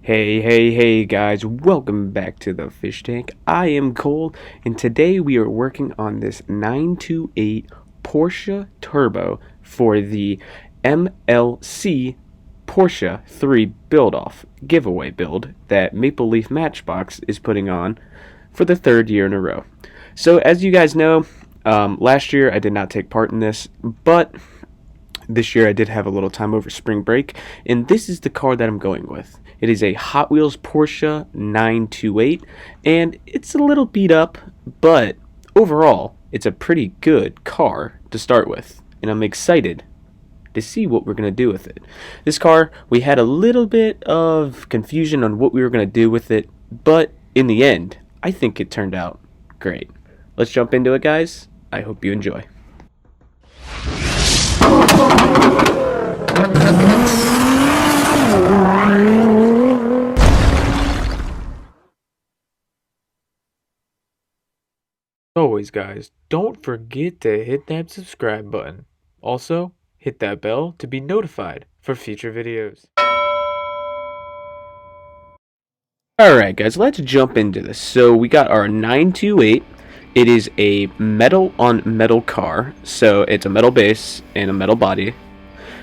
Hey guys, welcome back to the fish tank. I am Cole, and today we are working on this 928 Porsche Turbo for the MLCPORSCHE3 build-off giveaway build that Maple Leaf Matchbox is putting on for the third year in a row. So as you guys know, last year I did not take part in this, but this year I did have a little time over spring break, and this is the car that I'm going with. It is a Hot Wheels Porsche 928, and it's a little beat up, but overall, it's a pretty good car to start with, and I'm excited to see what we're going to do with it. This car, we had a little bit of confusion on what we were going to do with it, but in the end, I think it turned out great. Let's jump into it, guys. I hope you enjoy. Always, guys, don't forget to hit that subscribe button. Also, hit that bell to be notified for future videos. Alright guys, let's jump into this. So we got our 928. It is a metal on metal car, so it's a metal base and a metal body.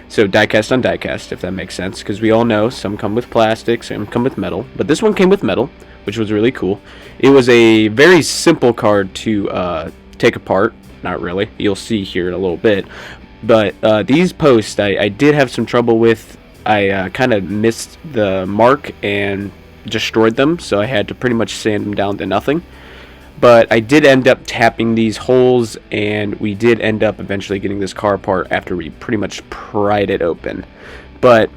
So diecast on diecast, if that makes sense, because we all know some come with plastic, some come with metal, but this one came with metal, which was really cool. It was a very simple car to take apart. Not really, you'll see here in a little bit, but these posts I did have some trouble with. I kind of missed the mark and destroyed them, so I had to pretty much sand them down to nothing. But I did end up tapping these holes, and we did end up eventually getting this car apart after we pretty much pried it open. But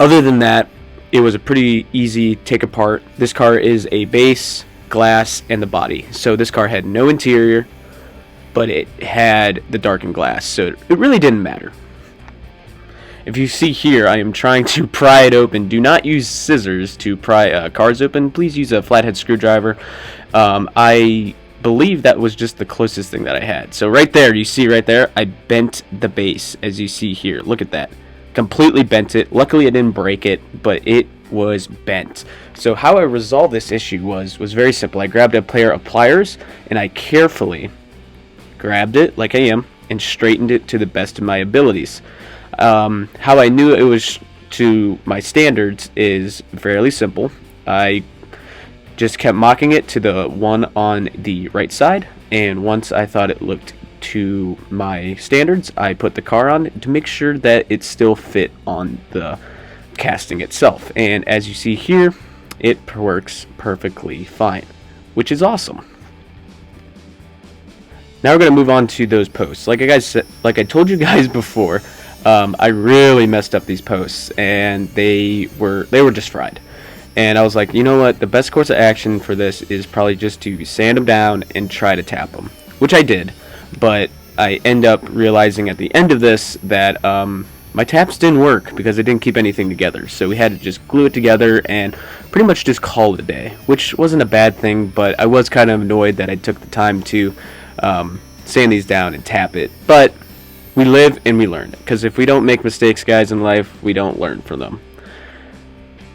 other than that, it was a pretty easy take apart. This car is a base, glass, and the body. So this car had no interior, but it had the darkened glass, so it really didn't matter. If you see here, I am trying to pry it open. Do not use scissors to pry cars open. Please use a flathead screwdriver. I believe that was just the closest thing that I had. So right there, you see right there, I bent the base, as you see here. Look at that. Completely bent it. Luckily, I didn't break it, but it was bent. So how I resolved this issue was very simple. I grabbed a pair of pliers, and I carefully grabbed it, like I am, and straightened it to the best of my abilities. How I knew it was to my standards is fairly simple. I just kept mocking it to the one on the right side, and once I thought it looked to my standards, I put the car on to make sure that it still fit on the casting itself. And as you see here, it works perfectly fine, which is awesome. Now we're going to move on to those posts. Like I told you guys before, I really messed up these posts, and they were just fried. And I was like, you know what, the best course of action for this is probably just to sand them down and try to tap them, which I did. But I end up realizing at the end of this that my taps didn't work because I didn't keep anything together. So we had to just glue it together and pretty much just call it a day, which wasn't a bad thing, but I was kind of annoyed that I took the time to sand these down and tap it. But we live and we learn, because if we don't make mistakes, guys, in life, we don't learn from them.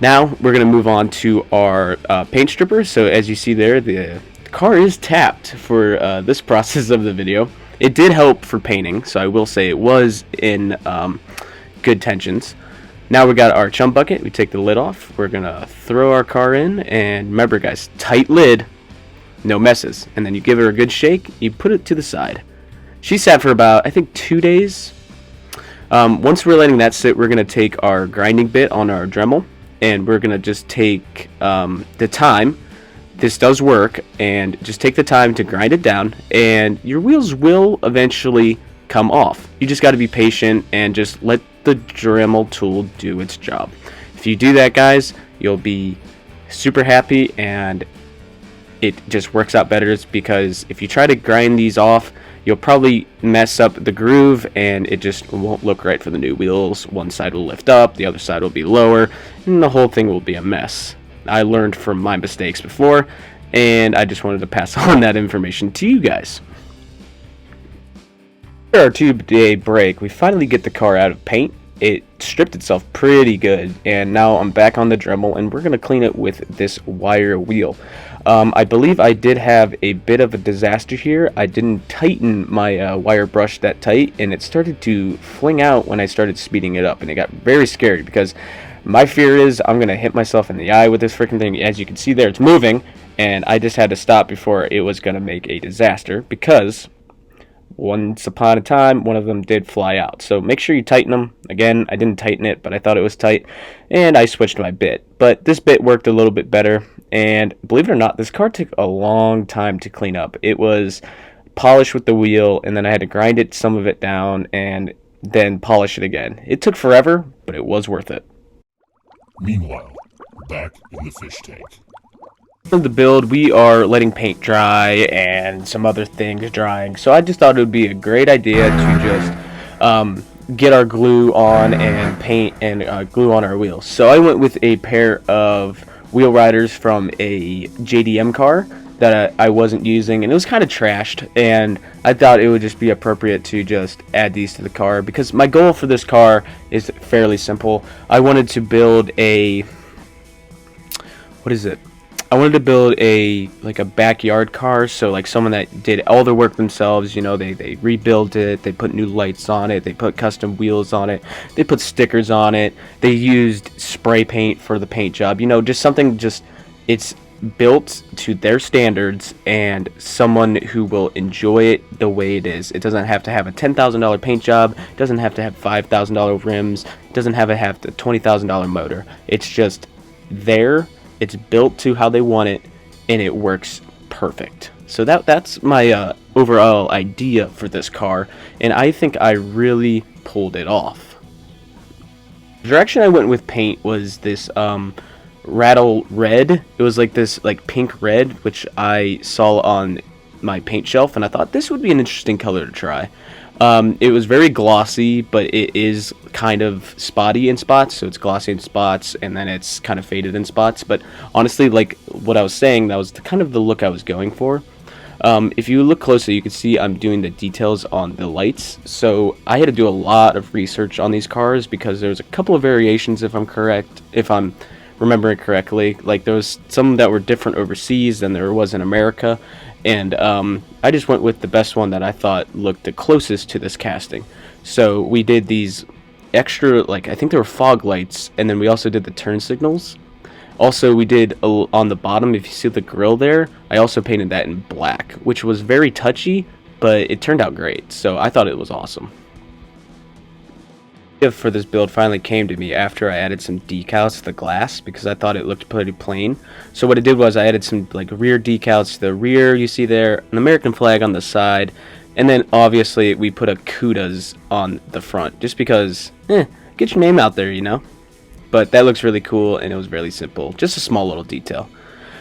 Now we're going to move on to our paint stripper. So as you see there, the car is tapped for this process of the video. It did help for painting, so I will say it was in good tensions. Now we got our chum bucket. We take the lid off. We're going to throw our car in, and remember, guys, tight lid, no messes. And then you give her a good shake, you put it to the side. She sat for about, I think, 2 days. Once we're letting that sit, we're going to take our grinding bit on our Dremel, and we're going to just take the time. This does work, and just take the time to grind it down, and your wheels will eventually come off. You just got to be patient and just let the Dremel tool do its job. If you do that, guys, you'll be super happy, and it just works out better. It's because if you try to grind these off, you'll probably mess up the groove, and it just won't look right for the new wheels. One side will lift up, the other side will be lower, and the whole thing will be a mess. I learned from my mistakes before, and I just wanted to pass on that information to you guys. After our 2-day break, we finally get the car out of paint, it stripped itself pretty good, and now I'm back on the Dremel, and we're going to clean it with this wire wheel. I believe I did have a bit of a disaster here. I didn't tighten my wire brush that tight, and it started to fling out when I started speeding it up, and it got very scary because my fear is I'm going to hit myself in the eye with this freaking thing. As you can see there, it's moving, and I just had to stop before it was going to make a disaster because once upon a time, one of them did fly out. So make sure you tighten them. Again, I didn't tighten it, but I thought it was tight, and I switched my bit. But this bit worked a little bit better, and believe it or not, this car took a long time to clean up. It was polished with the wheel, and then I had to grind it, some of it down, and then polish it again. It took forever, but it was worth it. Meanwhile, back in the fish tank. For the build, we are letting paint dry and some other things drying, so I just thought it would be a great idea to just get our glue on and paint and glue on our wheels. So I went with a pair of wheel riders from a JDM car that I wasn't using, and it was kind of trashed, and I thought it would just be appropriate to just add these to the car because my goal for this car is fairly simple. I wanted to build a, I wanted to build a backyard car, so like someone that did all the work themselves. You know, they rebuilt it, they put new lights on it, they put custom wheels on it, they put stickers on it, they used spray paint for the paint job. You know, just something it's built to their standards and someone who will enjoy it the way it is. It doesn't have to have a $10,000 paint job, it doesn't have to have $5,000 rims, it doesn't have to have the $20,000 motor. It's just there. It's built to how they want it, and it works perfect. So that's my overall idea for this car, and I think I really pulled it off. The direction I went with paint was this rattle red. It was like this pink red, which I saw on my paint shelf, and I thought this would be an interesting color to try. It was very glossy, but it is kind of spotty in spots, so it's glossy in spots and then it's kind of faded in spots. But honestly, like what I was saying, that was kind of the look I was going for. If you look closely, you can see I'm doing the details on the lights. So I had to do a lot of research on these cars because there's a couple of variations, if I'm remembering correctly. Like there was some that were different overseas than there was in America. And I just went with the best one that I thought looked the closest to this casting. So we did these extra, I think they were fog lights, and then we also did the turn signals. Also, we did on the bottom, if you see the grill there, I also painted that in black, which was very touchy, but it turned out great. So I thought it was awesome. For this build finally came to me after I added some decals to the glass because I thought it looked pretty plain. So what I did was I added some rear decals to the rear, you see there, an American flag on the side, and then obviously we put a Cuda's on the front just because get your name out there, you know. But that looks really cool, and it was really simple, just a small little detail.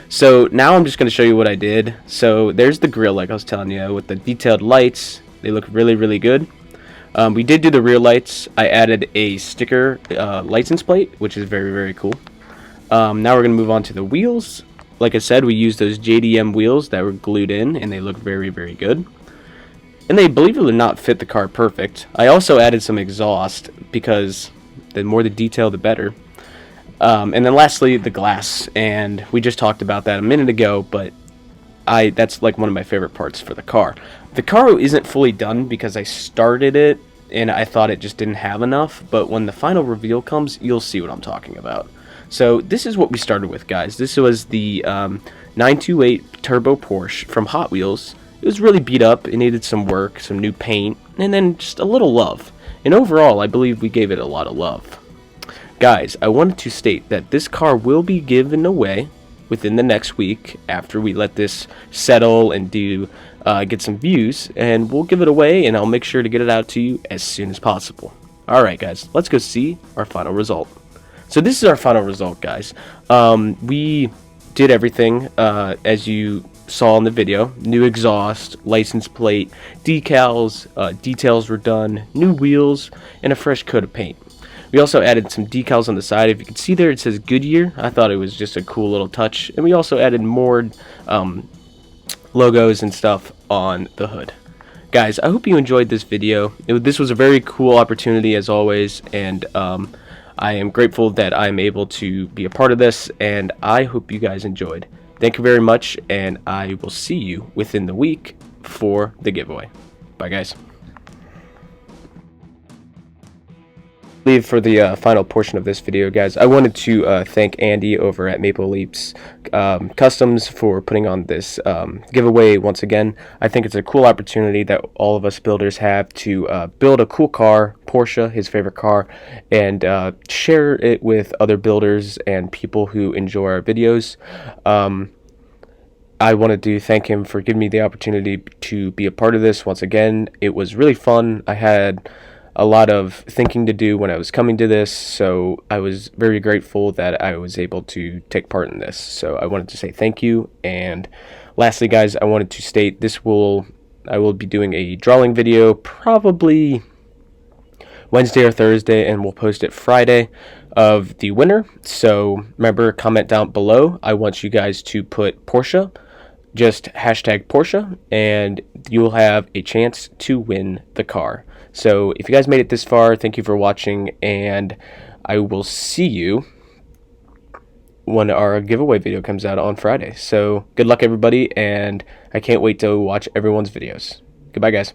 So now I'm just going to show you what I did. So there's the grill, like I was telling you, with the detailed lights. They look really, really good. We did do the rear lights. I added a sticker license plate, which is very, very cool. Now we're going to move on to the wheels. Like I said, we used those JDM wheels that were glued in, and they look very, very good. And they, believe it or not, fit the car perfect. I also added some exhaust because the more the detail, the better. And then lastly, the glass. And we just talked about that a minute ago, but that's like one of my favorite parts for the car. The car isn't fully done because I started it and I thought it just didn't have enough, but when the final reveal comes, you'll see what I'm talking about. So this is what we started with, guys. This was the 928 Turbo Porsche from Hot Wheels. It was really beat up. It needed some work, some new paint, and then just a little love. And overall, I believe we gave it a lot of love. Guys, I wanted to state that this car will be given away within the next week after we let this settle and get some views, and we'll give it away, and I'll make sure to get it out to you as soon as possible. Alright guys, let's go see our final result. So this is our final result, guys. We did everything as you saw in the video. New exhaust, license plate, decals, details were done, new wheels, and a fresh coat of paint. We also added some decals on the side. If you can see there, it says Goodyear. I thought it was just a cool little touch. And we also added more logos and stuff on the hood. guys, I hope you enjoyed this video. This was a very cool opportunity as always, and I am grateful that I'm able to be a part of this, and I hope you guys enjoyed. Thank you very much, and I will see you within the week for the giveaway. Bye, guys. For the final portion of this video, guys, I wanted to thank Andy over at Maple Leaps Customs for putting on this giveaway once again. I think it's a cool opportunity that all of us builders have to build a cool car, Porsche, his favorite car, and share it with other builders and people who enjoy our videos. I wanted to thank him for giving me the opportunity to be a part of this once again. It was really fun. I had a lot of thinking to do when I was coming to this, so I was very grateful that I was able to take part in this. So I wanted to say thank you. And lastly, guys, I wanted to state I will be doing a drawing video probably Wednesday or Thursday, and we'll post it Friday, of the winner. So remember, comment down below. I want you guys to put Porsche, just hashtag Porsche, and you'll have a chance to win the car. So if you guys made it this far, thank you for watching, and I will see you when our giveaway video comes out on Friday. So good luck, everybody, and I can't wait to watch everyone's videos. Goodbye, guys.